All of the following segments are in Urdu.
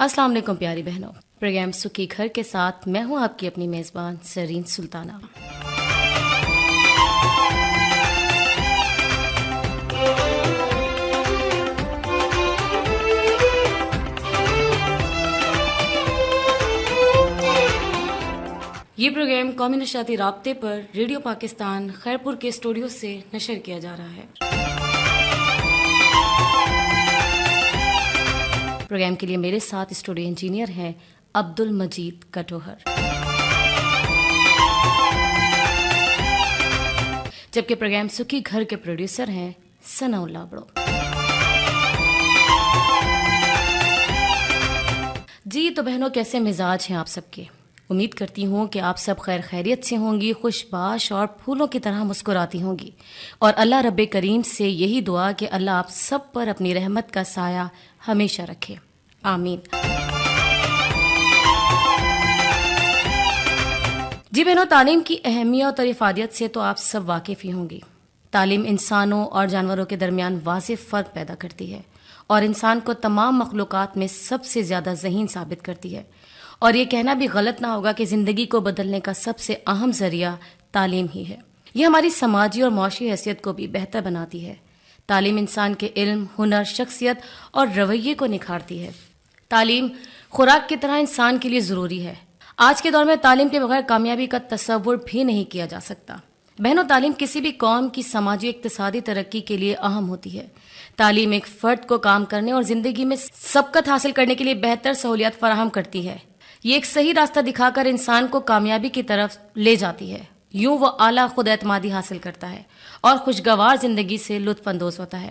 السلام علیکم پیاری بہنوں، پروگرام سکھی گھر کے ساتھ میں ہوں آپ کی اپنی میزبان سرین سلطانہ۔ یہ پروگرام قومی نشریاتی رابطے پر ریڈیو پاکستان خیرپور کے اسٹوڈیو سے نشر کیا جا رہا ہے۔ پروگرام کے لیے میرے ساتھ اسٹوڈیو انجینئر ہیں عبد المجید کٹوہر، جبکہ پروگرام سکھی گھر کے پروڈیوسر ہیں ثناء اللہ بڑو۔ جی تو بہنوں، کیسے مزاج ہیں آپ سب کے؟ امید کرتی ہوں کہ آپ سب خیر خیریت سے ہوں گی، خوش باش اور پھولوں کی طرح مسکراتی ہوں گی، اور اللہ رب کریم سے یہی دعا کہ اللہ آپ سب پر اپنی رحمت کا سایہ ہمیشہ رکھے، آمین۔ جی بہنوں، تعلیم کی اہمیت اور افادیت سے تو آپ سب واقف ہی ہوں گی۔ تعلیم انسانوں اور جانوروں کے درمیان واضح فرق پیدا کرتی ہے اور انسان کو تمام مخلوقات میں سب سے زیادہ ذہین ثابت کرتی ہے، اور یہ کہنا بھی غلط نہ ہوگا کہ زندگی کو بدلنے کا سب سے اہم ذریعہ تعلیم ہی ہے۔ یہ ہماری سماجی اور معاشی حیثیت کو بھی بہتر بناتی ہے۔ تعلیم انسان کے علم، ہنر، شخصیت اور رویے کو نکھارتی ہے۔ تعلیم خوراک کی طرح انسان کے لیے ضروری ہے۔ آج کے دور میں تعلیم کے بغیر کامیابی کا تصور بھی نہیں کیا جا سکتا۔ بہنوں، تعلیم کسی بھی قوم کی سماجی اقتصادی ترقی کے لیے اہم ہوتی ہے۔ تعلیم ایک فرد کو کام کرنے اور زندگی میں سبقت حاصل کرنے کے لیے بہتر سہولیات فراہم کرتی ہے۔ یہ ایک صحیح راستہ دکھا کر انسان کو کامیابی کی طرف لے جاتی ہے۔ یوں وہ اعلیٰ خود اعتمادی حاصل کرتا ہے اور خوشگوار زندگی سے لطف اندوز ہوتا ہے۔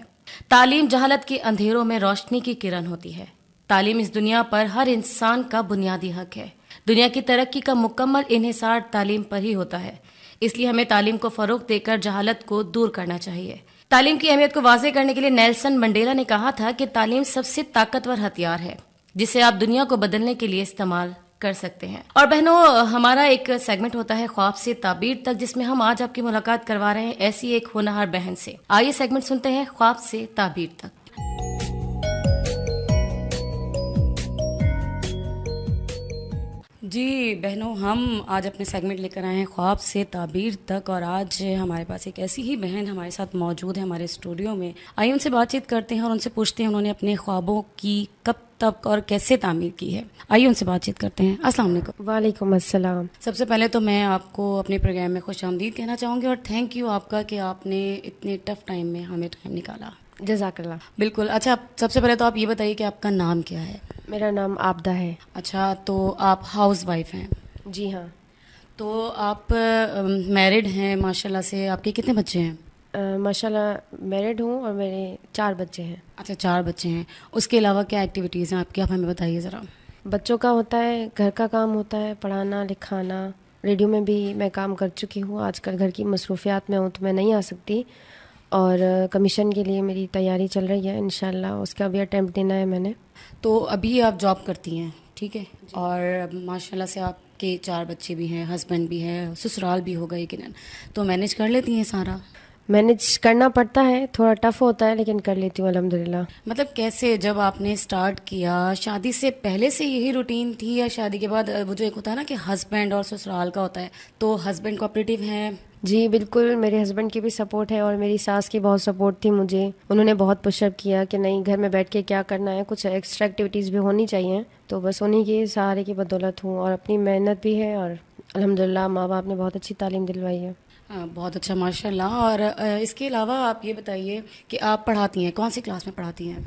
تعلیم جہالت کے اندھیروں میں روشنی کی کرن ہوتی ہے۔ تعلیم اس دنیا پر ہر انسان کا بنیادی حق ہے۔ دنیا کی ترقی کا مکمل انحصار تعلیم پر ہی ہوتا ہے، اس لیے ہمیں تعلیم کو فروغ دے کر جہالت کو دور کرنا چاہیے۔ تعلیم کی اہمیت کو واضح کرنے کے لیے نیلسن منڈیلا نے کہا تھا کہ تعلیم سب سے طاقتور ہتھیار ہے جسے آپ دنیا کو بدلنے کے لیے استعمال کر سکتے ہیں۔ اور بہنوں، ہمارا ایک سیگمنٹ ہوتا ہے خواب سے تعبیر تک، جس میں ہم آج آپ کی ملاقات کروا رہے ہیں ایسی ایک ہونہار بہن سے۔ آئیے سیگمنٹ سنتے ہیں خواب سے تعبیر تک۔ جی بہنوں، ہم آج اپنے سیگمنٹ لے کر آئے ہیں خواب سے تعبیر تک، اور آج ہمارے پاس ایک ایسی ہی بہن ہمارے ساتھ موجود ہے ہمارے اسٹوڈیو میں۔ آئیے ان سے بات چیت کرتے ہیں اور ان سے پوچھتے ہیں انہوں نے اپنے خوابوں کی کب تک اور کیسے تعمیر کی ہے۔ آئیے ان سے بات چیت کرتے ہیں۔ السلام علیکم۔ وعلیکم السلام۔ سب سے پہلے تو میں آپ کو اپنے پروگرام میں خوش آمدید کہنا چاہوں گی، اور تھینک یو آپ کا کہ آپ نے اتنے ٹف ٹائم میں ہمیں ٹائم نکالا۔ جزاک اللہ۔ بالکل۔ اچھا، سب سے پہلے تو آپ یہ بتائیے کہ آپ کا نام کیا ہے؟ میرا نام عابدہ ہے۔ اچھا، تو آپ ہاؤس وائف ہیں؟ جی ہاں۔ تو آپ میرڈ ہیں ماشاء اللہ سے؟ آپ کے کتنے بچے ہیں؟ ماشاء اللہ میرڈ ہوں اور میرے 4 بچے ہیں۔ اچھا، 4 بچے ہیں۔ اس کے علاوہ کیا ایکٹیویٹیز ہیں آپ کی؟ آپ ہمیں بتائیے ذرا۔ بچوں کا ہوتا ہے، گھر کا کام ہوتا ہے، پڑھانا لکھانا۔ ریڈیو میں بھی میں کام کر چکی ہوں، آج کل گھر کی مصروفیات میں ہوں تو میں نہیں آ سکتی، اور کمیشن کے لیے میری تیاری چل رہی ہے، انشاءاللہ اس کا بھی اٹیمپٹ دینا ہے میں نے۔ تو ابھی آپ جاب کرتی ہیں، ٹھیک ہے، اور ماشاء اللہ سے آپ کے 4 بچے بھی ہیں، ہسبینڈ بھی ہے، سسرال بھی ہوگا یقیناً، تو مینیج کر لیتی ہیں سارا؟ مینیج کرنا پڑتا ہے، تھوڑا ٹف ہوتا ہے لیکن کر لیتی ہوں الحمدللہ۔ مطلب کیسے، جب آپ نے اسٹارٹ کیا، شادی سے پہلے سے یہی روٹین تھی یا شادی کے بعد وہ جو ایک ہوتا ہے نا کہ ہسبینڈ اور سسرال کا ہوتا ہے، تو ہسبینڈ کوآپریٹو ہیں؟ جی بالکل، میرے ہسبینڈ کی بھی سپورٹ ہے اور میری ساس کی بہت سپورٹ تھی مجھے۔ انہوں نے بہت پش اپ کیا کہ نہیں، گھر میں بیٹھ کے کیا کرنا ہے، کچھ ایکسٹرا ایکٹیویٹیز بھی ہونی چاہیے، تو بس انہیں کے سہارے کی بدولت ہوں، اور اپنی محنت بھی ہے، اور الحمدللہ ماں باپ نے بہت اچھی تعلیم دلوائی ہے۔ بہت اچھا، ماشاء اللہ۔ اور اس کے علاوہ آپ یہ بتائیے کہ آپ پڑھاتی ہیں، کون سی کلاس میں پڑھاتی ہیں؟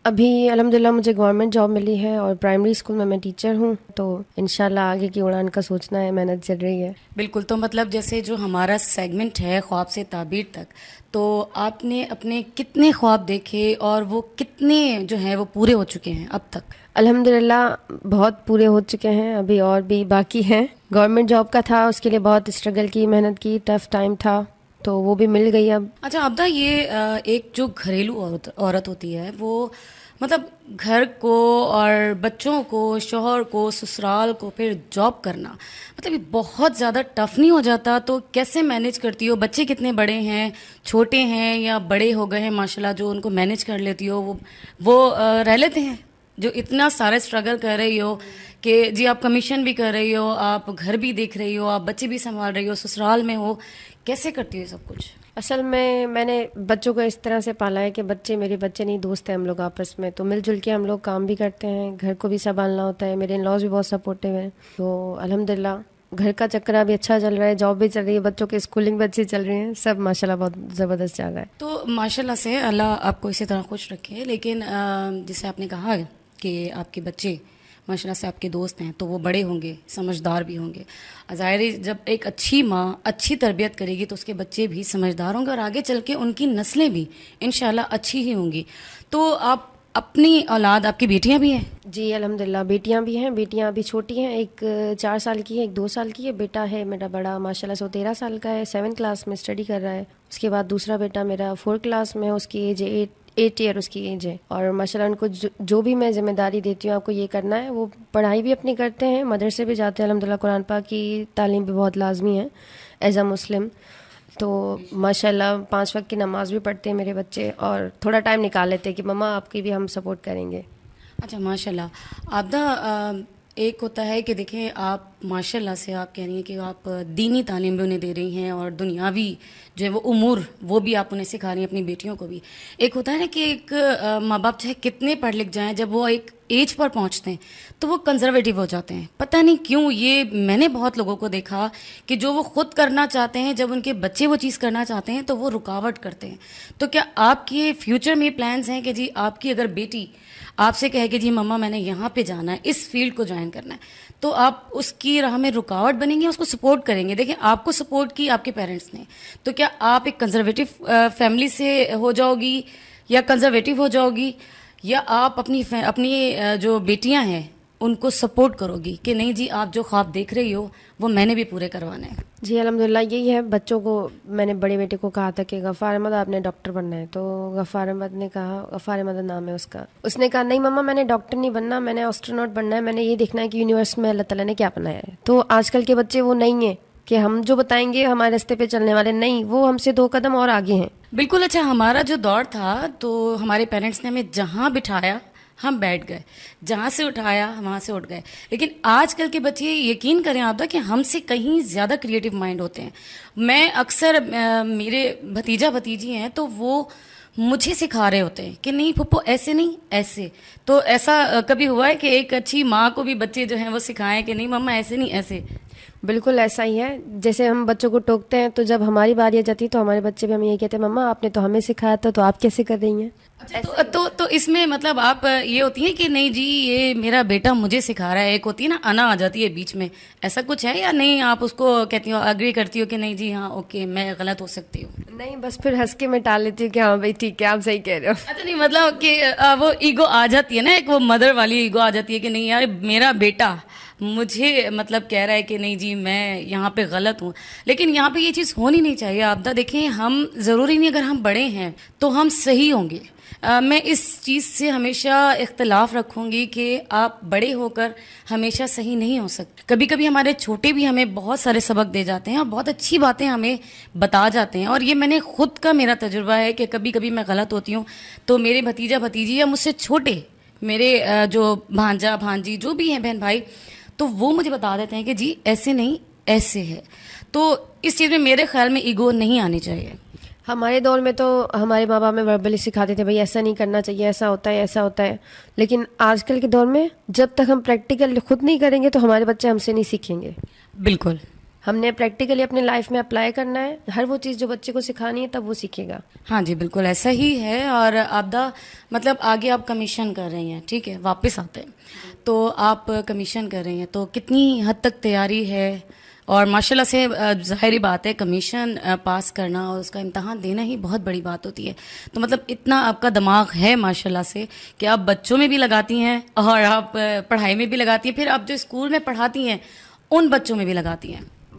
ابھی الحمدللہ مجھے گورنمنٹ جاب ملی ہے اور پرائمری اسکول میں ٹیچر ہوں، تو انشاءاللہ آگے کی اڑان کا سوچنا ہے، محنت چل رہی ہے۔ بالکل۔ تو مطلب جیسے جو ہمارا سیگمنٹ ہے خواب سے تعبیر تک، تو آپ نے اپنے کتنے خواب دیکھے اور وہ کتنے جو ہیں وہ پورے ہو چکے ہیں اب تک؟ الحمدللہ بہت پورے ہو چکے ہیں، ابھی اور بھی باقی ہیں۔ گورنمنٹ جاب کا تھا، اس کے لیے بہت اسٹرگل کی، محنت کی، ٹف ٹائم تھا، تو وہ بھی مل گئی اب۔ اچھا عابدہ، یہ ایک جو گھریلو عورت ہوتی ہے، وہ مطلب گھر کو اور بچوں کو، شوہر کو، سسرال کو، پھر جاب کرنا، مطلب یہ بہت زیادہ ٹف نہیں ہو جاتا؟ تو کیسے مینیج کرتی ہو؟ بچے کتنے بڑے ہیں، چھوٹے ہیں یا بڑے ہو گئے ہیں ماشاءاللہ، جو ان کو مینیج کر لیتی ہو وہ رہ لیتے ہیں؟ جو اتنا سارے اسٹرگل کر رہی ہو کہ جی آپ کمیشن بھی کر رہی ہو, آپ گھر بھی دیکھ رہی ہو, آپ بچے بھی سنبھال رہی ہو, سسرال میں ہو, کیسے کرتی ہو یہ سب کچھ؟ اصل میں نے بچوں کو اس طرح سے پالا ہے کہ بچے میرے بچے نہیں, دوست ہیں ہم لوگ آپس میں, تو مل جل کے ہم لوگ کام بھی کرتے ہیں, گھر کو بھی سنبھالنا ہوتا ہے. میرے ان لاز بھی بہت سپورٹیو ہیں, تو الحمدللہ گھر کا چکرا بھی اچھا چل رہا ہے, جاب بھی چل رہی ہے, بچوں کی اسکولنگ بھی اچھی چل رہی ہے, سب ماشاءاللہ بہت زبردست چل رہا ہے. تو ماشاءاللہ سے اللہ آپ کو اسی طرح خوش رکھے. لیکن جیسے آپ نے کہا کہ آپ کے بچے ماشاءاللہ سے آپ کے دوست ہیں, تو وہ بڑے ہوں گے, سمجھدار بھی ہوں گے. ظاہر ہے جب ایک اچھی ماں اچھی تربیت کرے گی تو اس کے بچے بھی سمجھدار ہوں گے, اور آگے چل کے ان کی نسلیں بھی انشاءاللہ اچھی ہی ہوں گی. تو آپ اپنی اولاد, آپ کی بیٹیاں بھی ہیں؟ جی الحمدللہ بیٹیاں بھی ہیں, بیٹیاں ابھی چھوٹی ہیں, ایک 4 سال کی ہے, ایک 2 سال کی ہے. بیٹا ہے میرا بڑا ماشاءاللہ سے, وہ 13 سال کا ہے, 7 کلاس میں اسٹڈی کر رہا ہے. اس کے بعد دوسرا بیٹا میرا 4 کلاس میں ہے, اس کی ایج ہے 8 ایئر اس کی ایج ہے. اور ماشاءاللہ ان کو جو بھی میں ذمہ داری دیتی ہوں آپ کو یہ کرنا ہے, وہ پڑھائی بھی اپنی کرتے ہیں, مدرسے بھی جاتے ہیں الحمدللہ. قرآن پاک کی تعلیم بھی بہت لازمی ہے ایز اے مسلم. تو ماشاءاللہ 5 وقت کی نماز بھی پڑھتے ہیں میرے بچے, اور تھوڑا ٹائم نکال لیتے ہیں کہ مما آپ کی بھی ہم سپورٹ کریں گے. اچھا ماشاءاللہ. عابدہ, ایک ہوتا ہے کہ دیکھیں آپ ماشاءاللہ سے آپ کہہ رہی ہیں کہ آپ دینی تعلیم بھی انہیں دے رہی ہیں, اور دنیاوی جو ہے وہ امور وہ بھی آپ انہیں سکھا رہی ہیں, اپنی بیٹیوں کو بھی. ایک ہوتا ہے نا کہ ایک ماں باپ چاہے کتنے پڑھ لکھ جائیں, جب وہ ایک ایج پر پہنچتے ہیں تو وہ کنزرویٹو ہو جاتے ہیں. پتہ نہیں کیوں, یہ میں نے بہت لوگوں کو دیکھا کہ جو وہ خود کرنا چاہتے ہیں, جب ان کے بچے وہ چیز کرنا چاہتے ہیں تو وہ رکاوٹ کرتے ہیں. تو کیا آپ کے فیوچر میں پلانز ہیں کہ جی آپ کی اگر بیٹی آپ سے کہے کہ جی مما میں نے یہاں پہ جانا ہے, اس فیلڈ کو جوائن کرنا ہے, تو آپ اس کی راہ میں رکاوٹ بنیں گے, اس کو سپورٹ کریں گے؟ دیکھیں آپ کو سپورٹ کی آپ کے پیرنٹس نے, تو کیا آپ ایک کنزرویٹو فیملی سے ہو جاؤ گی یا کنزرویٹو ہو جاؤ گی, یا آپ اپنی جو بیٹیاں ہیں ان کو سپورٹ کرو گی کہ نہیں جی آپ جو خواب دیکھ رہی ہو وہ میں نے بھی پورے کروانا ہے؟ جی الحمدللہ یہی ہے. بچوں کو میں نے بڑے بیٹے کو کہا تھا کہ غفار احمد آپ نے ڈاکٹر بننا ہے, تو غفار احمد نے کہا, غفار احمد نام ہے اس کا, اس نے کہا نہیں مما میں نے ڈاکٹر نہیں بننا, میں نے ایسٹروناٹ بننا ہے, میں نے یہ دیکھنا ہے کہ یونیورس میں اللہ تعالیٰ نے کیا بنایا ہے. تو آج کل کے بچے وہ نہیں ہیں کہ ہم جو بتائیں گے ہمارے راستے پہ چلنے والے, نہیں, وہ ہم سے 2 قدم اور آگے ہیں. بالکل. اچھا, ہمارا جو دور تھا تو ہمارے پیرنٹس نے ہمیں جہاں بٹھایا ہم بیٹھ گئے, جہاں سے اٹھایا وہاں سے اٹھ گئے. لیکن آج کل کے بچے یقین کریں آپ کہ ہم سے کہیں زیادہ کریٹو مائنڈ ہوتے ہیں. میں اکثر میرے بھتیجا بھتیجی ہیں تو وہ مجھے سکھا رہے ہوتے ہیں کہ نہیں پھپھو ایسے نہیں ایسے. تو ایسا کبھی ہوا ہے کہ ایک اچھی ماں کو بھی بچے جو ہیں وہ سکھائیں کہ نہیں مما ایسے نہیں ایسے؟ بالکل ایسا ہی ہے. جیسے ہم بچوں کو ٹوکتے ہیں تو جب ہماری باری آ جاتی ہے تو ہمارے بچے بھی ہمیں یہ کہتے ہیں مما آپ نے تو ہمیں سکھایا تھا, تو آپ کیسے کر رہی ہیں؟ تو اس میں مطلب آپ یہ ہوتی ہیں کہ نہیں جی یہ میرا بیٹا مجھے سکھا رہا ہے, ایک ہوتی ہے نا انا آ جاتی ہے بیچ میں, ایسا کچھ ہے یا نہیں آپ اس کو کہتی ہو, اگری کرتی ہو کہ نہیں جی ہاں اوکے میں غلط ہو سکتی ہوں؟ نہیں, بس پھر ہنس کے میں ٹال لیتی ہوں کہ ہاں بھائی ٹھیک ہے آپ صحیح کہہ رہے ہو. اچھا نہیں, مطلب کہ وہ ایگو آ جاتی ہے نا, ایک وہ مدر والی ایگو آ جاتی ہے کہ نہیں یار میرا بیٹا مجھے مطلب کہہ رہا ہے کہ نہیں جی میں یہاں پہ غلط ہوں. لیکن یہاں پہ یہ چیز ہونی نہیں چاہیے. عابدہ دیکھیں, ہم ضروری نہیں اگر ہم بڑے ہیں تو ہم صحیح ہوں گے. میں اس چیز سے ہمیشہ اختلاف رکھوں گی کہ آپ بڑے ہو کر ہمیشہ صحیح نہیں ہو سکتے. کبھی کبھی ہمارے چھوٹے بھی ہمیں بہت سارے سبق دے جاتے ہیں اور بہت اچھی باتیں ہمیں بتا جاتے ہیں. اور یہ میں نے خود کا میرا تجربہ ہے کہ کبھی کبھی میں غلط ہوتی ہوں تو میرے بھتیجا بھتیجی یا مجھ سے چھوٹے میرے جو بھانجا بھانجی جو بھی ہیں بہن بھائی, تو وہ مجھے بتا دیتے ہیں کہ جی ایسے نہیں ایسے ہے. تو اس چیز میں میرے خیال میں ایگو نہیں آنی چاہیے. ہمارے دور میں تو ہمارے ماں باپ میں وربلی سکھاتے تھے بھائی ایسا نہیں کرنا چاہیے, ایسا ہوتا ہے ایسا ہوتا ہے. لیکن آج کل کے دور میں جب تک ہم پریکٹیکل خود نہیں کریں گے تو ہمارے بچے ہم سے نہیں سیکھیں گے. بالکل, ہم نے پریکٹیکلی اپنے لائف میں اپلائی کرنا ہے, ہر وہ چیز جو بچے کو سکھانی ہے تب وہ سیکھے گا. ہاں جی بالکل ایسا ہی ہے. اور عابدہ مطلب آگے آپ کمیشن کر رہی ہیں, ٹھیک ہے, واپس آتے ہیں تو آپ کمیشن کر رہی ہیں, تو کتنی حد تک تیاری ہے؟ اور ماشاءاللہ سے ظاہری بات ہے کمیشن پاس کرنا اور اس کا امتحان دینا ہی بہت بڑی بات ہوتی ہے. تو مطلب اتنا آپ کا دماغ ہے ماشاءاللہ سے کہ آپ بچوں میں بھی لگاتی ہیں اور آپ پڑھائی میں بھی لگاتی ہیں, پھر آپ جو اسکول میں پڑھاتی ہیں ان بچوں میں بھی لگاتی ہیں.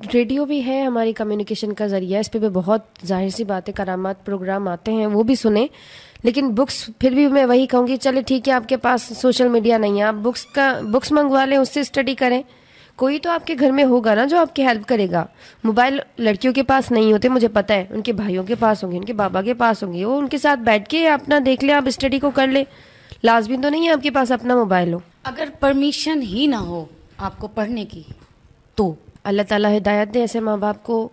ریڈیو بھی ہے ہماری کمیونیکیشن کا ذریعہ, اس پہ بھی بہت ظاہر سی باتیں کرامات پروگرام آتے ہیں, وہ بھی سنیں. لیکن بکس پھر بھی میں وہی کہوں گی, چلے ٹھیک ہے آپ کے پاس سوشل میڈیا نہیں ہے, آپ بکس منگوا لیں, اس سے اسٹڈی کریں. کوئی تو آپ کے گھر میں ہوگا نا جو آپ کی ہیلپ کرے گا. موبائل لڑکیوں کے پاس نہیں ہوتے, مجھے پتہ ہے, ان کے بھائیوں کے پاس ہوں گے, ان کے بابا کے پاس ہوں گے, وہ ان کے ساتھ بیٹھ کے اپنا دیکھ لیں, آپ اسٹڈی کو کر لیں. لازمی تو نہیں ہے آپ کے پاس اپنا موبائل ہو. اگر پرمیشن ہی نہ ہو آپ کو پڑھنے کی تو اللہ تعالیٰ ہدایت دے ایسے ماں باپ کو.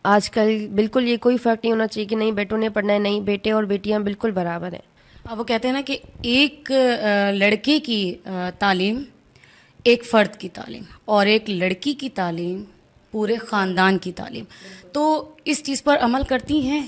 آج کل بالکل یہ کوئی فرق نہیں ہونا چاہیے کہ نہیں بیٹوں نے پڑھنا ہے, نہیں, بیٹے اور بیٹیاں بالکل برابر ہیں. اب وہ کہتے ہیں نا کہ ایک لڑکے کی تعلیم ایک فرد کی تعلیم اور ایک لڑکی کی تعلیم پورے خاندان کی تعلیم. تو اس چیز پر عمل کرتی ہیں؟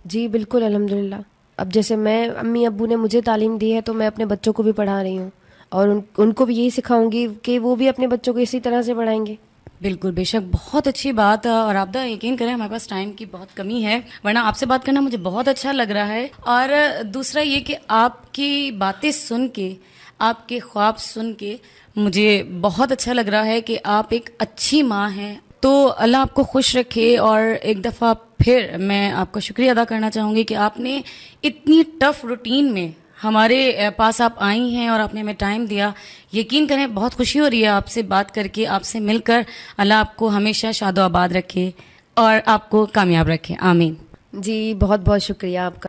جی بالکل, الحمدللہ. اب جیسے میں, امی ابو نے مجھے تعلیم دی ہے تو میں اپنے بچوں کو بھی پڑھا رہی ہوں, اور ان کو بھی یہی سکھاؤں گی کہ وہ بھی اپنے بچوں کو اسی طرح سے پڑھائیں گے. بالکل, بے شک, بہت اچھی بات. اور عابدہ یقین کریں ہمارے پاس ٹائم کی بہت کمی ہے, ورنہ آپ سے بات کرنا مجھے بہت اچھا لگ رہا ہے. اور دوسرا یہ کہ آپ کی باتیں سن کے, آپ کے خواب سن کے مجھے بہت اچھا لگ رہا ہے کہ آپ ایک اچھی ماں ہیں. تو اللہ آپ کو خوش رکھے. اور ایک دفعہ پھر میں آپ کا شکریہ ادا کرنا چاہوں گی کہ آپ نے اتنی ٹف روٹین میں ہمارے پاس آپ آئی ہیں اور آپ نے ہمیں ٹائم دیا. یقین کریں بہت خوشی ہو رہی ہے آپ سے بات کر کے, آپ سے مل کر. اللہ آپ کو ہمیشہ شاد و آباد رکھے اور آپ کو کامیاب رکھے, آمین. جی بہت بہت شکریہ آپ کا.